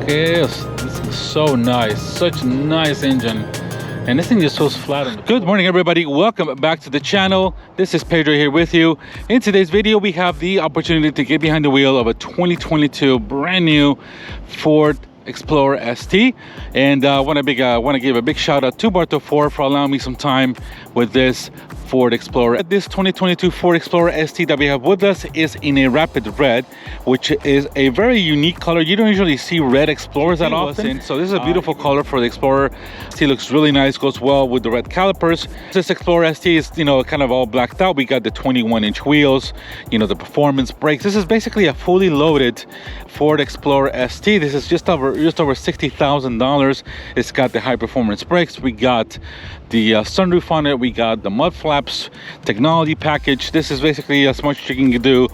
This is so nice. Such a nice engine. And this thing just feels flat. Good morning, everybody. Welcome back to the channel. This is Pedro here with you. In today's video, we have the opportunity to get behind the wheel of a 2022 brand new Ford Explorer ST, and I want to give a big shout out to Barto Ford for allowing me some time with this Ford Explorer. This 2022 Ford Explorer ST that we have with us is in a rapid red, which is a very unique color. You don't usually see red Explorers that often, so this is a beautiful color for the Explorer. ST looks really nice, goes well with the red calipers. This Explorer ST is, kind of all blacked out. We got the 21-inch wheels, the performance brakes. This is basically a fully loaded Ford Explorer ST. This is just over $60,000. It's got the high performance brakes. We got the sunroof on it. We got the mud flaps technology package. This is basically as much as you can do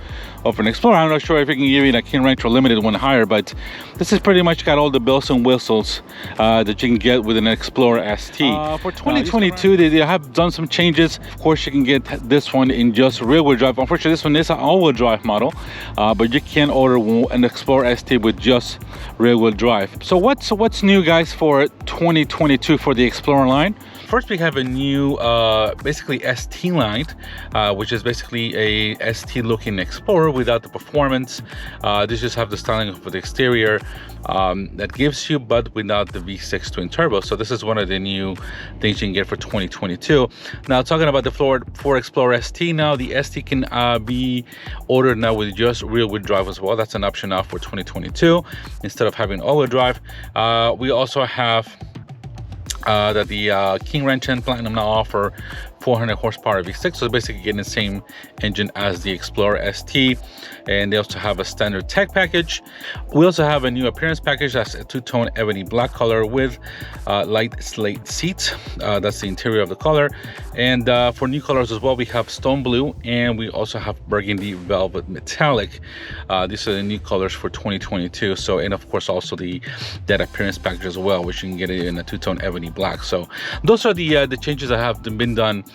of an Explorer. I'm not sure if you can give you a King Ranch or Limited one higher, but this is pretty much got all the bells and whistles that you can get with an Explorer ST. For 2022, they have done some changes. Of course, you can get this one in just rear-wheel drive. Unfortunately, this one is an all-wheel drive model, but you can order an Explorer ST with just rear-wheel drive. So what's new, guys, for 2022 for the Explorer line? First, we have a new basically ST line, which is basically a ST looking Explorer without the performance. This just have the styling for the exterior that gives you, but without the V6 twin turbo. So this is one of the new things you can get for 2022. Now, talking about the Ford Explorer ST, now the ST can be ordered now with just rear-wheel drive as well. That's an option now for 2022 instead of having all-wheel drive. We also have that the King Ranch and Platinum now offer 400 horsepower V6, so basically getting the same engine as the Explorer ST. And they also have a standard tech package. We also have a new appearance package. That's a two-tone ebony black color with light slate seats. That's the interior of the color. And for new colors as well, we have stone blue, and we also have burgundy velvet metallic. These are the new colors for 2022. So, and of course also that appearance package as well, which you can get it in a two-tone ebony black. So those are the changes that have been done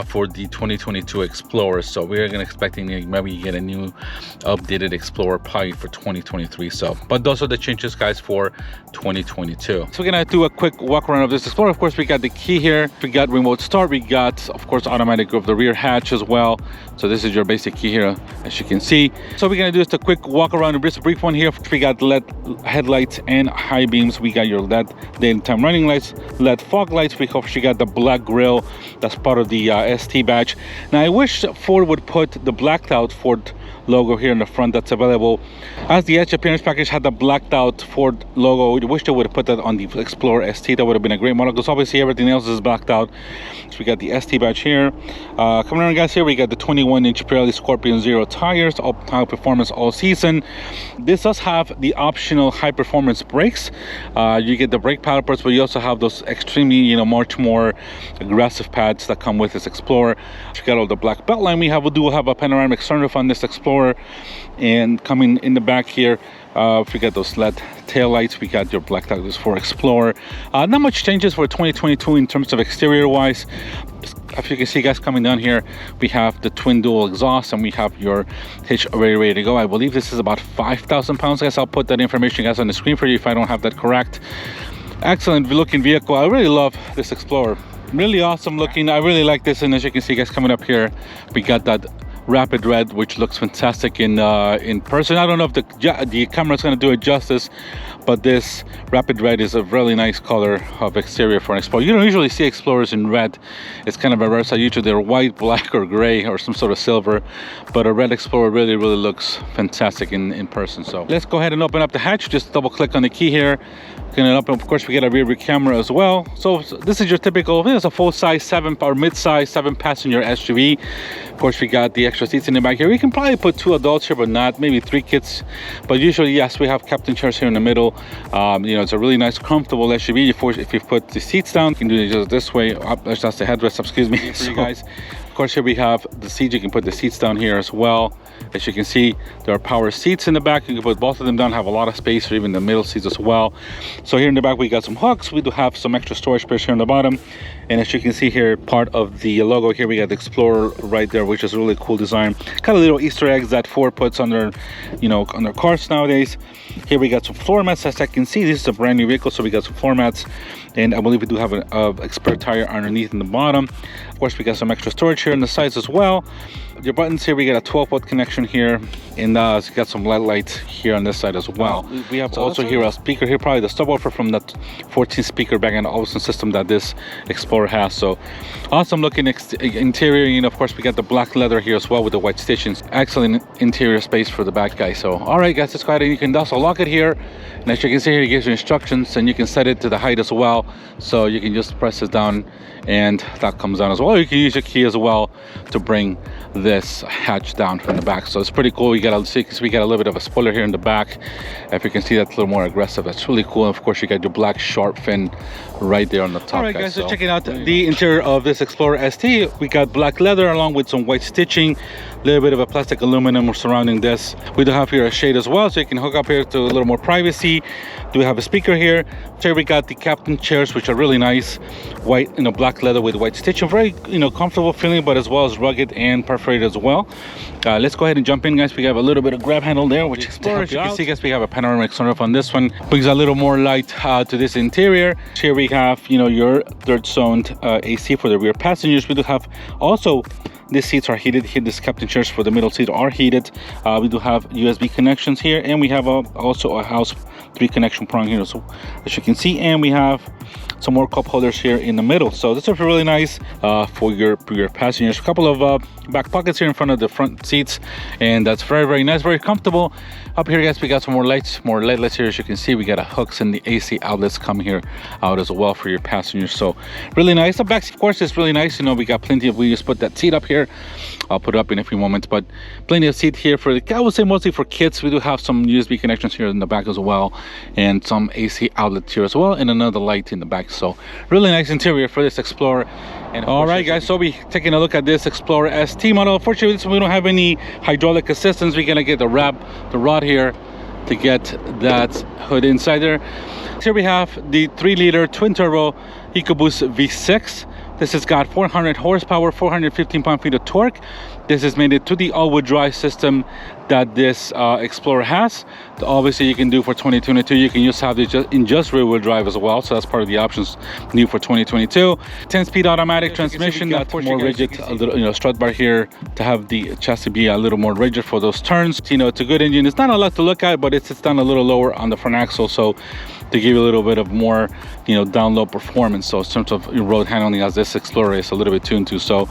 for the 2022 Explorer. So we're expecting maybe get a new updated Explorer probably for 2023. So, but those are the changes, guys, for 2022. So we're gonna do a quick walk around of this Explorer. Of course, we got the key here. We got remote start. We got, of course, automatic of the rear hatch as well. So this is your basic key here, as you can see. So we're gonna do just a quick walk around, a brief one here. We got LED headlights and high beams. We got your LED daytime running lights, LED fog lights. We actually got the black grille. That's part of the ST badge. Now, I wish Ford would put the blacked out Ford logo here in the front that's available. As the Edge appearance package had the blacked out Ford logo, we wish they would have put that on the Explorer ST. That would have been a great model, because obviously everything else is blacked out. So we got the ST badge here. Coming around, guys, here we got the 21-inch Pirelli Scorpion Zero tires, all high performance all season. This does have the optional high performance brakes. You get the brake calipers, but you also have those extremely, much more aggressive pads that come with this Explorer. You got all the black belt line. We do have a panoramic sunroof on this Explorer. And coming in the back here, we got those LED tail lights. We got your blacked out for Explorer. Not much changes for 2022 in terms of exterior wise. As you can see, guys, coming down here, we have the twin dual exhaust, and we have your hitch already ready to go. I believe this is about 5,000 pounds, guys. I'll put that information, guys, on the screen for you if I don't have that correct. Excellent looking vehicle. I really love this Explorer. Really awesome looking. I really like this. And as you can see, guys, coming up here, we got that rapid red, which looks fantastic in person. I don't know if the camera's going to do it justice, but this rapid red is a really nice color of exterior for an Explorer. You don't usually see Explorers in red. It's kind of a rare sight. Usually they're white, black, or gray, or some sort of silver, but a red Explorer really looks fantastic in person. So let's go ahead and open up the hatch. Just double click on the key here. Of course, we get a rear view camera as well. So this is your typical, it's a full-size mid-size 7-passenger SUV. Of course, we got the extra seats in the back here. We can probably put 2 adults here, but not maybe 3 kids. But usually, yes, we have captain chairs here in the middle. It's a really nice, comfortable SUV. If you put the seats down, you can do it just this way. That's the headrest, excuse me. For you guys. course, here we have the seat. You can put the seats down here as well. As you can see, there are power seats in the back. You can put both of them down, have a lot of space, or even the middle seats as well. So here in the back, we got some hooks. We do have some extra storage space here on the bottom. And as you can see here, part of the logo here, we got the Explorer right there, which is a really cool design. Kind of little Easter eggs that Ford puts on their, on their cars nowadays. Here we got some floor mats. As I can see, this is a brand new vehicle, so we got some floor mats. And I believe we do have an spare tire underneath in the bottom. Of course, we got some extra storage here on the sides as well. Your buttons here, we got a 12-volt connection here, and we got some LED lights here on this side as well. We have also here a speaker here, probably the subwoofer from that 14 speaker Bang & Olufsen system that this Explorer has. So awesome looking interior. Of course, we got the black leather here as well with the white stitchings. Excellent interior space for the back, guys. So all right, guys, let's go ahead and you can also lock it here. And as you can see here, it gives you instructions, and you can set it to the height as well. So you can just press it down and that comes down as well. You can use your key as well to bring this hatch down from the back. So it's pretty cool. We got a little bit of a spoiler here in the back. If you can see, that's a little more aggressive. That's really cool. And of course, you got your black sharp fin right there on the top. All right, guys, so checking out the interior of this Explorer ST. We got black leather along with some white stitching, a little bit of a plastic aluminum surrounding this. We do have here a shade as well, so you can hook up here to a little more privacy. Do we have a speaker here? Here we got the captain chairs, which are really nice, white, black leather with white stitching. Very, comfortable feeling, but as well as rugged and perforated as well. Let's go ahead and jump in, guys. We have a little bit of grab handle there, which Explorer, as you can see, guys, we have a panoramic sunroof on this one. Brings a little more light to this interior. Here we have, your third zoned AC for the rear passengers. We do have also, these seats are heated. Here, this captain chairs for the middle seat are heated. We do have USB connections here, and we have also a house 3 connection prong here, so as you can see, and we have some more cup holders here in the middle. So this is really nice for your passengers. A couple of back pockets here in front of the front seats, and that's very, very nice, very comfortable. Up here, guys, we got some more lights, more LED lights here. As you can see, we got hooks and the AC outlets come here out as well for your passengers. So really nice. The back, of course, is really nice. We got plenty of, we just put that seat up here. I'll put it up in a few moments, but plenty of seat here for I would say mostly for kids. We do have some USB connections here in the back as well, and some AC outlets here as well, and another light in the back. So really nice interior for this Explorer. And all right, guys, so we taking a look at this Explorer ST model. Unfortunately, we don't have any hydraulic assistance. We're gonna get the rod here to get that hood inside there. Here we have the 3-liter twin turbo EcoBoost V6. This has got 400 horsepower, 415 pound-feet of torque. This is made to the all-wheel drive system that this Explorer has. Obviously, you can do for 2022. You can have this just rear-wheel drive as well. So that's part of the options new for 2022. 10-speed automatic transmission. Got more rigid, a little, strut bar here to have the chassis be a little more rigid for those turns. It's a good engine. It's not a lot to look at, but it's down a little lower on the front axle, so to give you a little bit of more, down low performance. So in terms of road handling, as this Explorer is a little bit tuned to. So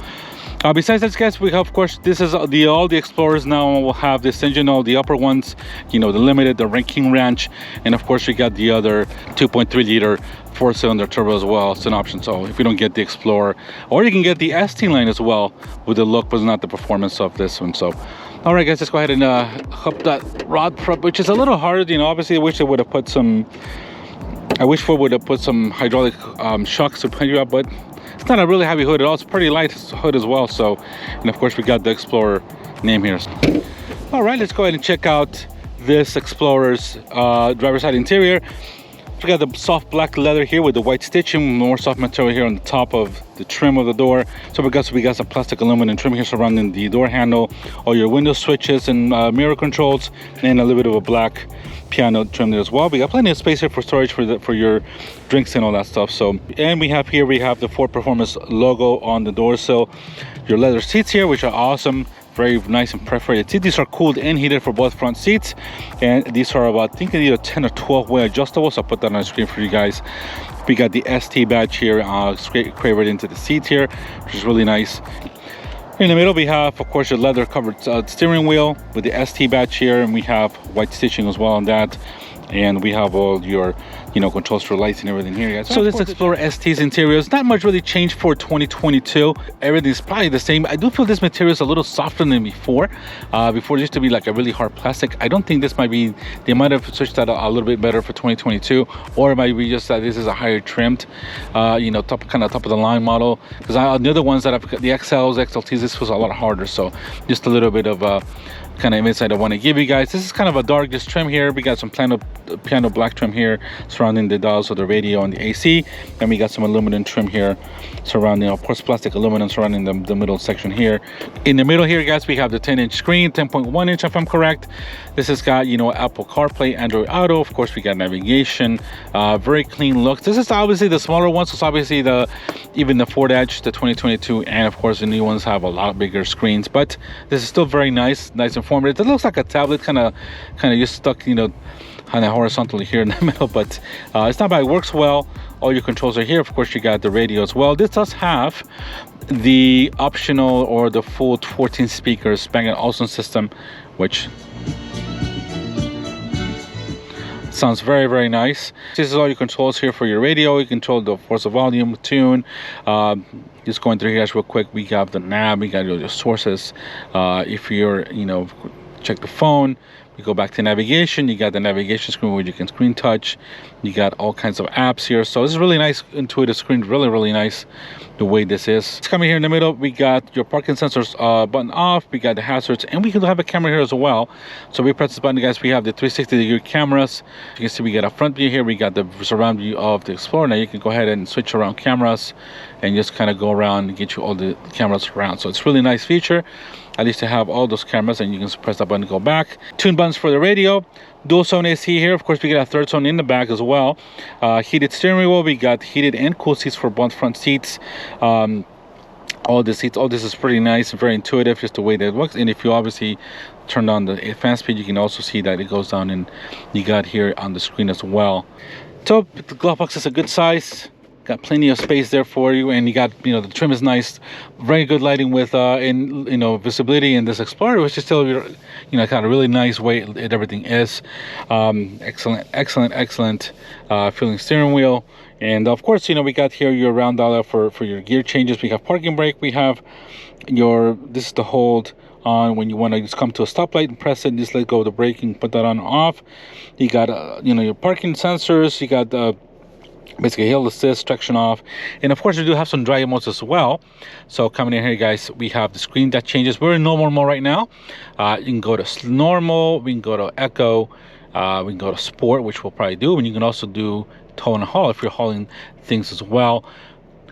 besides that, guys, we have, of course, this is all the Explorers now will have this engine. All the upper ones, the Limited, the Ranking Ranch, and of course, we got the other 2.3-liter 4-cylinder turbo as well. It's an option. So if you don't get the Explorer, or you can get the ST line as well with the look, but not the performance of this one. So all right, guys, let's go ahead and hook that rod prop, which is a little hard. Obviously, I wish they would have put some. I wish Ford would have put some hydraulic shocks to put you up, but it's not a really heavy hood at all. It's a pretty light hood as well. So, and of course, we got the Explorer name here. All right, let's go ahead and check out this Explorer's driver's side interior. We got the soft black leather here with the white stitching, more soft material here on the top of the trim of the door. So we got some plastic aluminum trim here surrounding the door handle, all your window switches and mirror controls, and a little bit of a black piano trim there as well. We got plenty of space here for storage for your drinks and all that stuff. So, and we have the Ford Performance logo on the door sill. Your leather seats here, which are awesome. Very nice and perforated seats. These are cooled and heated for both front seats, and these are about, I think, either 10 or 12 way adjustable. So I'll put that on the screen for you guys. We got the ST badge here cravered into the seats here, which is really nice. In the middle, we have, of course, your leather covered steering wheel with the ST badge here, and we have white stitching as well on that. And we have all your you know, controls for lights and everything here, guys. So this Explorer ST's interior is not much really changed for 2022. Everything's probably the same. I do feel this material is a little softer than before. Before it used to be like a really hard plastic. I don't think this might be, they might have switched that a little bit better for 2022, or it might be just that this is a higher trimmed, you know, kind of top of the line model. Because the other ones that I've got, the XLs, XLTs, this was a lot harder. So just a little bit of kind of insight I want to give you guys. This is kind of a darkest trim here. We got some piano black trim here surrounding the dials of the radio and the AC, and we got some aluminum trim here surrounding, of course, plastic aluminum surrounding the middle section here. In the middle here, guys, we have the 10-inch screen, 10.1 inch if I'm correct. This has got, you know, Apple CarPlay, Android Auto. Of course, we got navigation. Very clean looks. This is obviously the smaller ones. So it's obviously even the Ford Edge, the 2022, and of course the new ones have a lot bigger screens. But this is still very nice and informative. It looks like a tablet, kind of just stuck, you know, kind of horizontally here in the middle, but it's not bad. It works well. All your controls are here. Of course, you got the radio as well. This does have the optional or the full 14 speakers Bang & Olufsen system, which sounds very, very nice. This is all your controls here for your radio. You control the force of volume, tune. Just going through here guys real quick, we got the nav, we got your sources. If you're, you know, check the phone, we go back to navigation. You got the navigation screen where you can screen touch. You got all kinds of apps here. So this is really nice, intuitive screen. Really, really nice the way this is. It's coming here in the middle. We got your parking sensors button off. We got the hazards, and we can have a camera here as well. So we press this button, guys. We have the 360-degree cameras. You can see we got a front view here. We got the surround view of the Explorer. Now you can go ahead and switch around cameras and just kind of go around and get you all the cameras around. So it's really nice feature. At least to have all those cameras, and you can press that button to go back. Tune buttons for the radio. Dual zone AC here. Of course, we got a third zone in the back as well. Heated steering wheel. We got heated and cool seats for both front seats. All the seats, all this is pretty nice and very intuitive, just the way that it works. And if you obviously turn on the fan speed, you can also see that it goes down, and you got here on the screen as well. So the glove box is a good size. Got plenty of space there for you, and you got, you know, the trim is nice, very good lighting with in, you know, visibility in this Explorer, which is still, you know, kind of really nice way everything is. Excellent feeling steering wheel. And of course, you know, we got here your round dial for your gear changes. We have parking brake. We have your, this is the hold on when you want to just come to a stoplight and press it and just let go of the brake and put that on and off. You got you know, your parking sensors. You got basically hill assist, traction off, and of course we do have some drive modes as well. So coming in here, guys, we have the screen that changes. We're in normal mode right now. You can go to normal, we can go to echo, we can go to sport, which we'll probably do, and you can also do tow and haul if you're hauling things as well.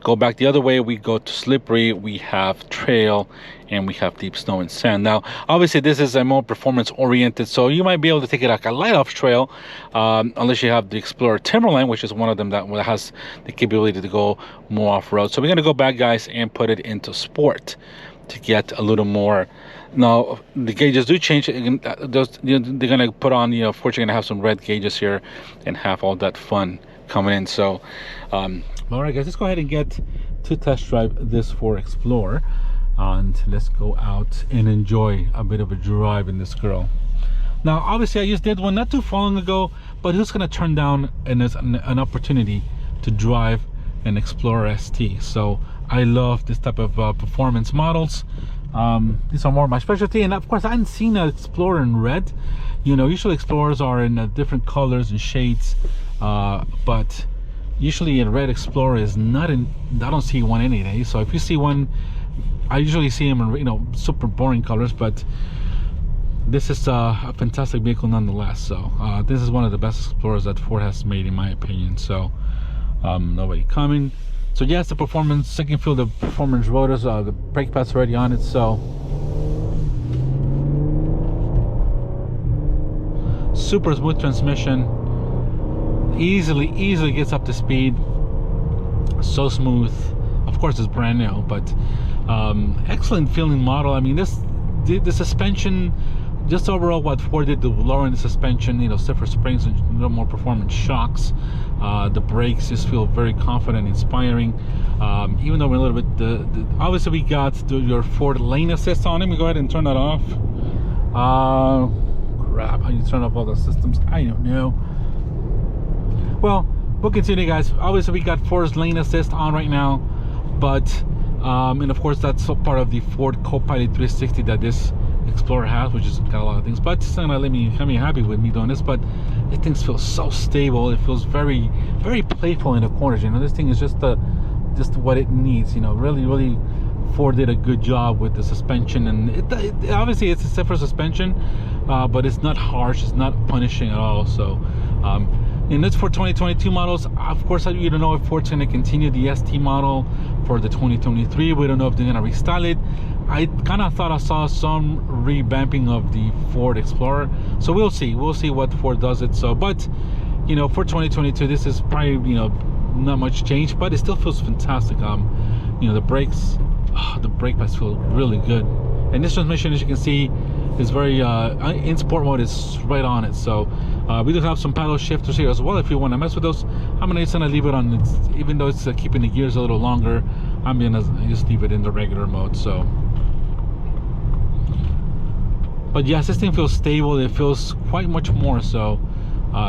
Go back the other way, we go to slippery, we have trail, and we have deep snow and sand. Now obviously this is a more performance oriented, so you might be able to take it like a light off trail, unless you have the Explorer Timberline, which is one of them that has the capability to go more off-road. So we're going to go back, guys, and put it into sport to get a little more. Now the gauges do change. They're going to put on, you know, of course you're going to have some red gauges here and have all that fun coming in. So all right, guys, let's go ahead and get to test drive this Ford Explorer, and let's go out and enjoy a bit of a drive in this girl. Now obviously I just did one not too long ago, but who's going to turn down an opportunity to drive an Explorer ST? So I love this type of performance models. These are more my specialty, and of course I hadn't seen an Explorer in red. You know, usually Explorers are in different colors and shades, but usually a red Explorer is not in. I don't see one any day. So if you see one, I usually see them in, you know, super boring colors, but this is a fantastic vehicle nonetheless. So this is one of the best Explorers that Ford has made, in my opinion. So nobody coming. So yes, the performance, second feel the performance rotors, the brake pads already on it. So super smooth transmission, easily gets up to speed, so smooth. Of course it's brand new, but excellent feeling model. I mean, the suspension, just overall what Ford did to lowering the suspension, you know, stiffer springs and a little more performance shocks. The brakes just feel very confident, inspiring. Even though we're a little bit obviously we got your Ford lane assist on it. We go ahead and turn that off. Crap, how you turn off all the systems, I don't know. Well, we'll continue, guys. Obviously we got Ford's lane assist on right now, but and of course that's part of the Ford Copilot 360 that this Explorer has, which has got a lot of things, but it's not gonna let me happy with me doing this. But it things feel so stable. It feels very, very playful in the corners. You know, this thing is just what it needs. You know, really Ford did a good job with the suspension, and it obviously it's a stiffer suspension, but it's not harsh, it's not punishing at all. So and this for 2022 models. Of course, we don't know if Ford's going to continue the ST model for the 2023. We don't know if they're going to restyle it. I kind of thought I saw some revamping of the Ford Explorer, so we'll see what Ford does it. So, but you know, for 2022, this is probably, you know, not much change, but it still feels fantastic. You know, the brakes, the brake pads feel really good, and this transmission, as you can see, is very in sport mode, is right on it. So we do have some paddle shifters here as well if you want to mess with those. I'm gonna leave it on, even though it's keeping the gears a little longer, I'm gonna just leave it in the regular mode. So, but yes, this thing feels stable. It feels quite much more so,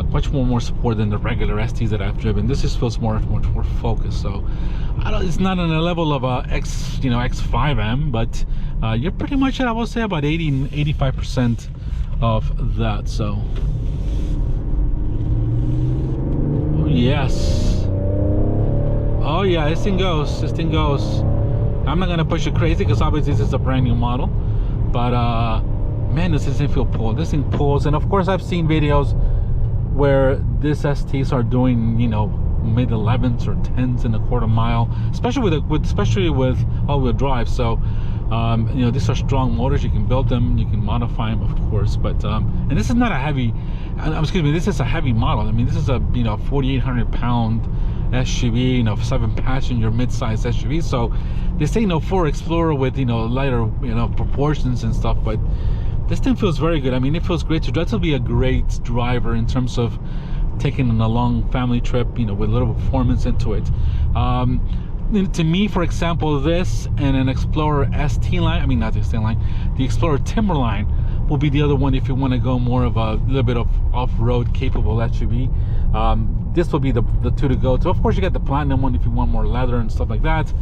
much more support than the regular STs that I've driven. This just feels much more focused. So it's not on a level of X5M, but you're pretty much at, I will say, about 85% of that. So yes, oh yeah, this thing goes. I'm not gonna push it crazy because obviously this is a brand new model, but man, this doesn't feel pulled. This thing pulls. And of course I've seen videos where this STs are doing, you know, mid 11s or 10s in a quarter mile, especially with all-wheel drive. So you know, these are strong motors. You can build them, you can modify them, of course, but and this is not a heavy, excuse me, this is a heavy model. I mean, this is a, you know, 4,800 pound SUV, you know, 7-passenger mid-size SUV. So this ain't no Ford Explorer with, you know, lighter, you know, proportions and stuff, but this thing feels very good. I mean, it feels great to drive. This will be a great driver in terms of taking on a long family trip, you know, with a little performance into it. To me, for example, this and an Explorer ST line, I mean, not the ST line, the Explorer Timberline will be the other one if you want to go more of a little bit of off-road capable SUV. This will be the two to go to. Of course, you got the Platinum one if you want more leather and stuff like that,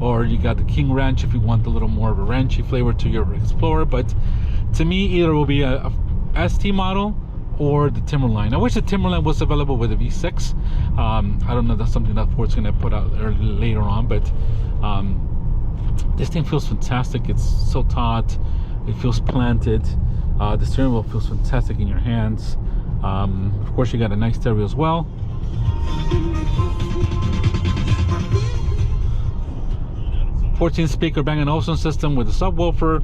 or you got the King Ranch if you want a little more of a ranchy flavor to your Explorer. But to me, either will be a ST model or the Timberline. I wish the Timberline was available with a V6. I don't know, that's something that Ford's gonna put out later on, but this thing feels fantastic. It's so taut, it feels planted. The steering wheel feels fantastic in your hands. Of course, you got a nice stereo as well. 14-speaker Bang & Olufsen system with a subwoofer.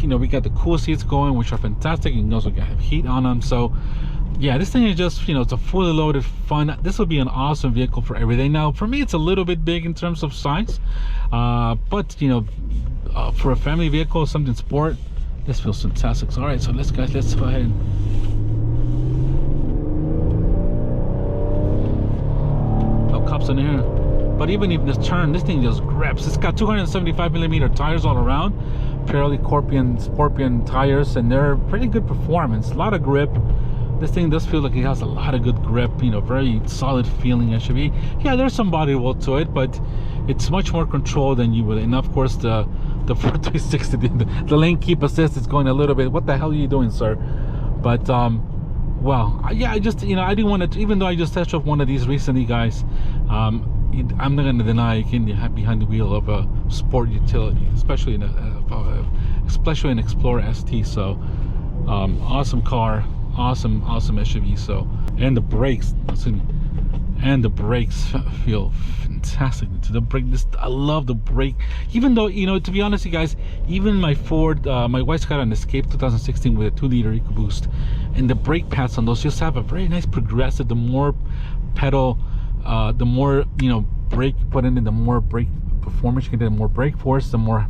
You know, we got the cool seats going, which are fantastic. You can also have heat on them. So yeah, this thing is just, you know, it's a fully loaded fun. This will be an awesome vehicle for everything. Now for me, it's a little bit big in terms of size, but you know, for a family vehicle, something sport, this feels fantastic. So all right, so let's go ahead and no cops in here. But even if this turn, this thing just grips. It's got 275mm tires all around, Pirelli Scorpion tires, and they're pretty good performance, a lot of grip. This thing does feel like it has a lot of good grip, you know, very solid feeling SUV. Yeah, there's some body roll to it, but it's much more control than you would. And of course the Ford 360, the lane keep assist is going a little bit, what the hell are you doing, sir? But well, yeah, I just, you know, I didn't want to, even though I just test drove one of these recently, guys, I'm not going to deny you can be behind the wheel of a sport utility, especially in an Explorer ST. So awesome car, awesome SUV. So, and the brakes, feel fantastic. The brake, I love the brake. Even though, you know, to be honest, you guys, even my Ford, my wife's got an Escape 2016 with a 2-liter EcoBoost, and the brake pads on those just have a very nice progressive. The more pedal, the more, you know, brake you put in, the more brake performance you can get, the more brake force, the more,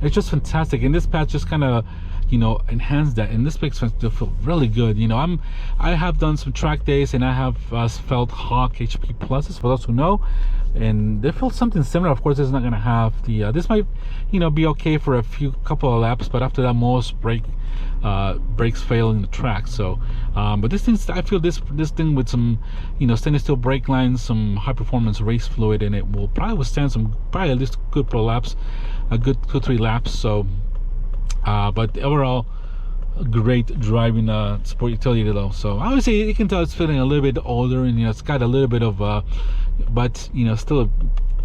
it's just fantastic. And this pad just kind of you know, enhance that, and this makes it feel really good. You know, I have done some track days, and I have felt Hawk HP Pluses, for those who know, and they feel something similar. Of course, it's not going to have the this might, you know, be okay for a couple of laps, but after that, most brakes fail in the track. So but this thing, I feel this thing with some, you know, stainless steel brake lines, some high performance race fluid, and it will probably withstand probably at least good pro laps, a good 2-3 laps. So but overall, great driving sport utility though. So obviously you can tell it's feeling a little bit older, and you know, it's got a little bit of but you know, still a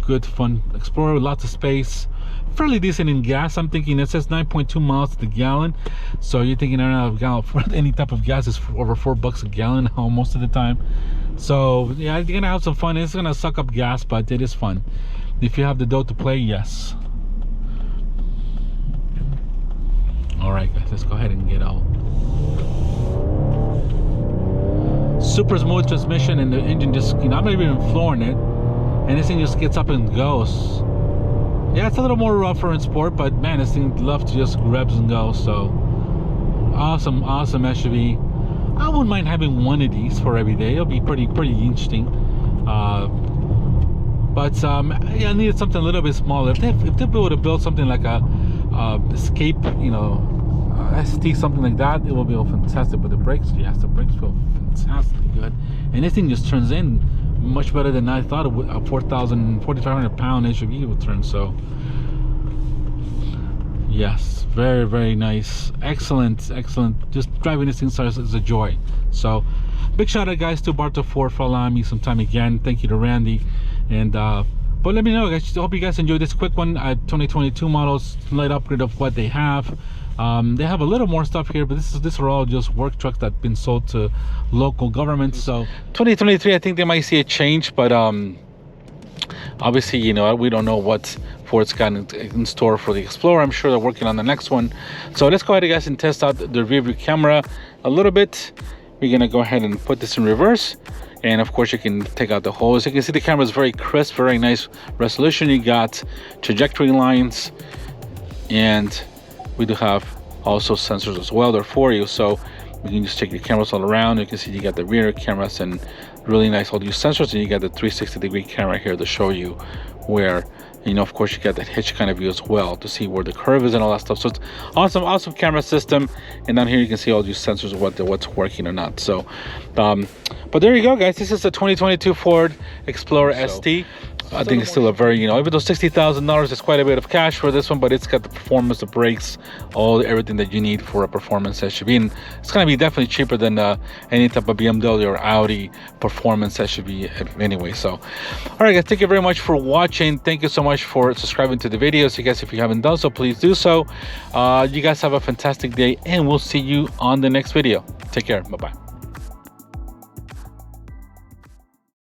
good fun Explorer with lots of space, fairly decent in gas. I'm thinking it says 9.2 miles to the gallon, so you're thinking around a gallon for any type of gas is over $4 a gallon most of the time. So yeah, you're gonna have some fun. It's gonna suck up gas, but it is fun if you have the dough to play. Yes. All right, guys, let's go ahead and get out. Super smooth transmission, and the engine just, you know, I'm not even flooring it, and this thing just gets up and goes. Yeah, it's a little more rougher in sport, but man, this thing loves to just grabs and go. So awesome SUV. I wouldn't mind having one of these for every day. It'll be pretty interesting. But yeah, I needed something a little bit smaller. If they were to build something like a Escape, you know, ST, something like that, it will be all fantastic. But the brakes, yes, the brakes feel fantastically good, and this thing just turns in much better than I thought a 4,500 pound SUV would turn. So yes, very nice, excellent. Just driving this thing is a joy. So big shout out, guys, to Barto Ford for allowing me some time again. Thank you to Randy, and but let me know, guys. I hope you guys enjoyed this quick one. 2022 models, light upgrade of what they have. They have a little more stuff here, but these are all just work trucks that have been sold to local governments. So 2023, I think they might see a change, but obviously, you know, we don't know what Ford's got in store for the Explorer. I'm sure they're working on the next one. So let's go ahead, guys, and test out the rear view camera a little bit. We're gonna go ahead and put this in reverse, and of course you can take out the hose. You can see the camera is very crisp, very nice resolution. You got trajectory lines, and we do have also sensors as well. They're for you, so you can just check your cameras all around. You can see you got the rear cameras and really nice all these sensors, and you got the 360-degree camera here to show you where, you know, of course you got that hitch kind of view as well to see where the curve is and all that stuff. So it's awesome camera system, and down here you can see all these sensors, what's working or not. So but there you go, guys. This is a 2022 Ford Explorer ST. I think it's still a very, you know, even though $60,000 is quite a bit of cash for this one, but it's got the performance, the brakes, everything that you need for a performance SUV. And it's going to be definitely cheaper than any type of BMW or Audi performance SUV anyway. So all right, guys, thank you very much for watching. Thank you so much for subscribing to the videos. You guys, if you haven't done so, please do so. You guys have a fantastic day, and we'll see you on the next video. Take care. Bye-bye.